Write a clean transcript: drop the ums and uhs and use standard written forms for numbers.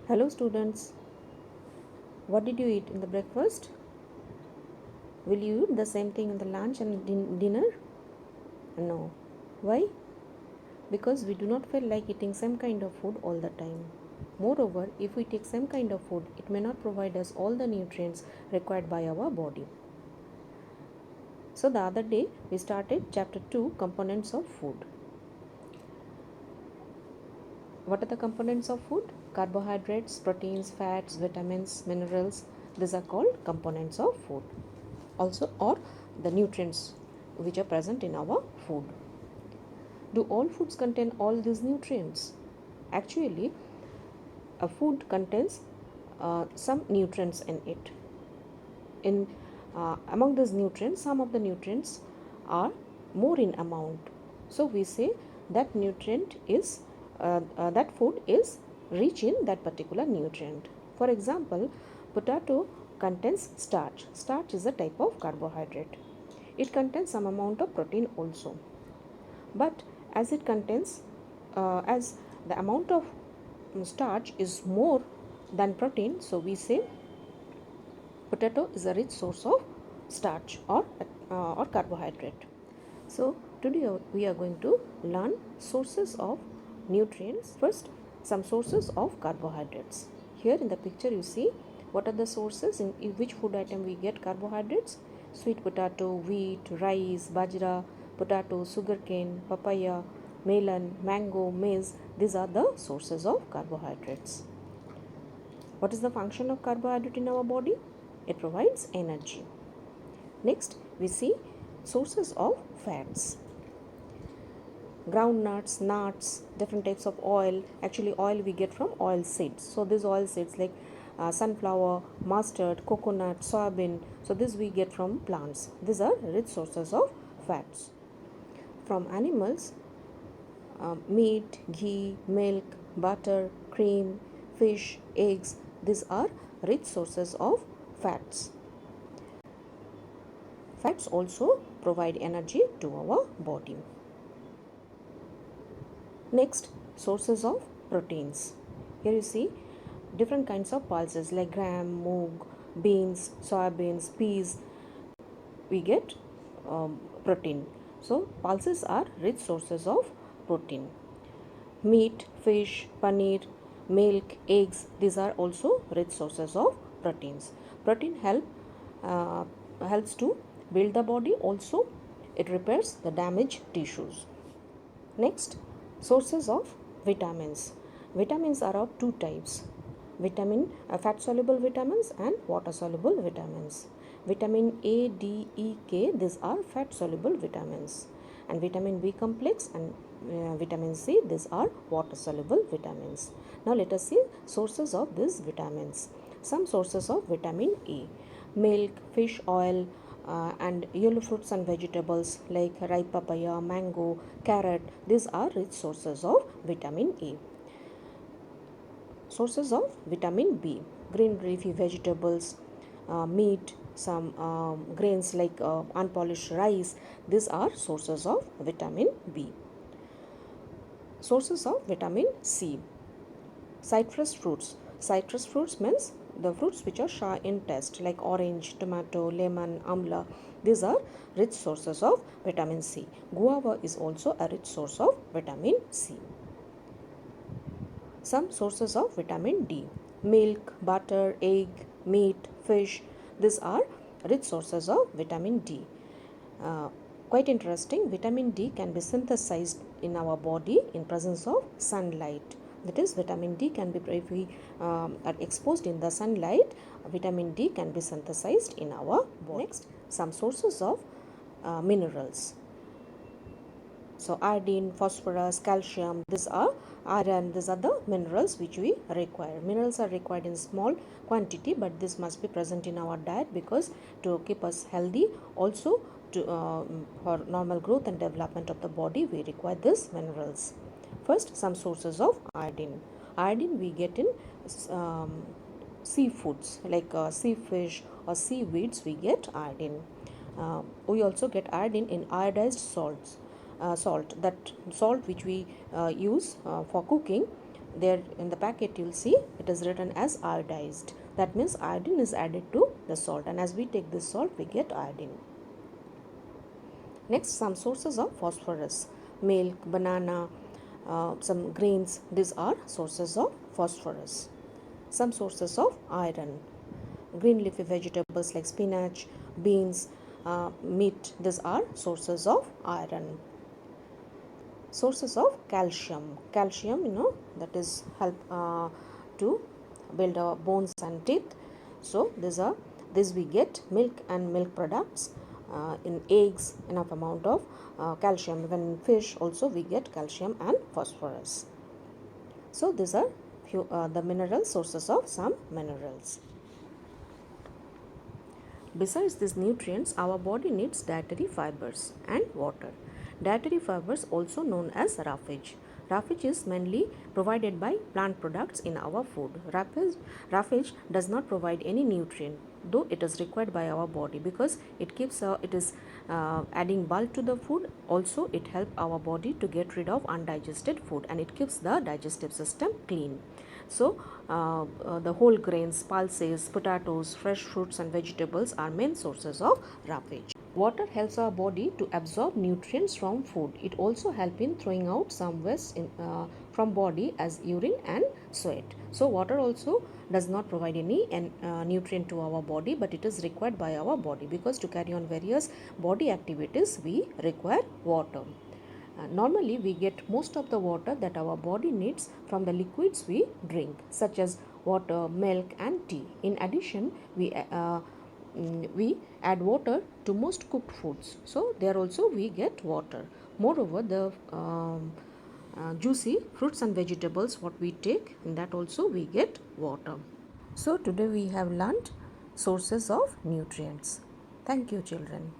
Hello students, what did you eat in the breakfast? Will you eat the same thing in the lunch and dinner? No. Why? Because we do not feel like eating same kind of food all the time. Moreover, if we take same kind of food, it may not provide us all the nutrients required by our body. So the other day we started chapter 2, components of food. What are the components of food? Carbohydrates, proteins, fats, vitamins, minerals. These are called components of food. Also, or the nutrients which are present in our food. Do all foods contain all these nutrients? Actually, a food contains some nutrients in it. Among these nutrients, some of the nutrients are more in amount. So we say that that food is rich in that particular nutrient. For example, potato contains starch. Starch is a type of carbohydrate. It contains some amount of protein also. But as the amount of starch is more than protein, so we say potato is a rich source of starch or carbohydrate. So today we are going to learn sources of nutrients. First, some sources of carbohydrates. Here in the picture you see what are the sources, in which food item we get carbohydrates. Sweet potato, wheat, rice, bajra, potato, sugarcane, papaya, melon, mango, maize. These are the sources of carbohydrates. What is the function of carbohydrate in our body? It provides energy. Next, we see sources of fats. Groundnuts, nuts, different types of oil. Actually, oil we get from oil seeds. So these oil seeds like sunflower, mustard, coconut, soybean. So this we get from plants. These are rich sources of fats. From animals, meat, ghee, milk, butter, cream, fish, eggs. These are rich sources of fats. Fats also provide energy to our body. Next, sources of proteins. Here you see different kinds of pulses like gram, moong, beans, soybeans, peas. We get protein. So pulses are rich sources of protein. Meat, fish, paneer, milk, eggs, these are also rich sources of proteins. Protein helps to build the body. Also, it repairs the damaged tissues. Next, sources of vitamins. Vitamins are of two types: fat soluble vitamins and water soluble vitamins. Vitamin A, D, E, K, these are fat soluble vitamins, and vitamin B complex and vitamin C, these are water soluble vitamins. Now let us see sources of these vitamins. Some sources of vitamin A: milk, fish oil, and yellow fruits and vegetables like ripe papaya, mango, carrot. These are rich sources of vitamin A. Sources of vitamin B: green leafy vegetables, meat, some grains like unpolished rice. These are sources of vitamin B. Sources of vitamin C: citrus fruits. Citrus fruits means the fruits which are sharp in taste like orange, tomato, lemon, amla. These are rich sources of vitamin C. Guava is also a rich source of vitamin C. Some sources of vitamin D: milk, butter, egg, meat, fish. These are rich sources of vitamin D. Quite interesting, vitamin D can be synthesized in our body in presence of sunlight. That is, vitamin D can be, if we are exposed in the sunlight, vitamin D can be synthesized in our body. Next, some sources of minerals. So iodine, phosphorus, calcium, these are iron, these are the minerals which we require. Minerals are required in small quantity, but this must be present in our diet because to keep us healthy, also for normal growth and development of the body, we require these minerals. First, some sources of iodine. Iodine we get in seafoods like sea fish or seaweeds. We get iodine. We also get iodine in iodized salts. Salt, that salt which we use for cooking, there in the packet you'll see it is written as iodized. That means iodine is added to the salt, and as we take this salt we get iodine. Next, some sources of phosphorus: milk, banana, some grains. These are sources of phosphorus. Some sources of iron: green leafy vegetables like spinach, beans, meat. These are sources of iron. Sources of calcium: that is help to build our bones and teeth. So these we get milk and milk products, in eggs enough amount of calcium. Even in fish also we get calcium and phosphorus. So these are few the mineral sources of some minerals. Besides these nutrients, our body needs dietary fibers and water. Dietary fibers, also known as roughage. Roughage is mainly provided by plant products in our food. Roughage does not provide any nutrient, though it is required by our body, because it is adding bulk to the food. Also, it helps our body to get rid of undigested food, and it keeps the digestive system clean. So, the whole grains, pulses, potatoes, fresh fruits and vegetables are main sources of roughage. Water helps our body to absorb nutrients from food. It also helps in throwing out some waste from body as urine and sweat. So water also does not provide any nutrient to our body, but it is required by our body, because to carry on various body activities we require water. Normally, we get most of the water that our body needs from the liquids we drink, such as water, milk, and tea. In addition, we add water to most cooked foods, so there also we get water. Moreover, the juicy fruits and vegetables what we take, in that also we get water. So today we have learnt sources of nutrients. Thank you, children.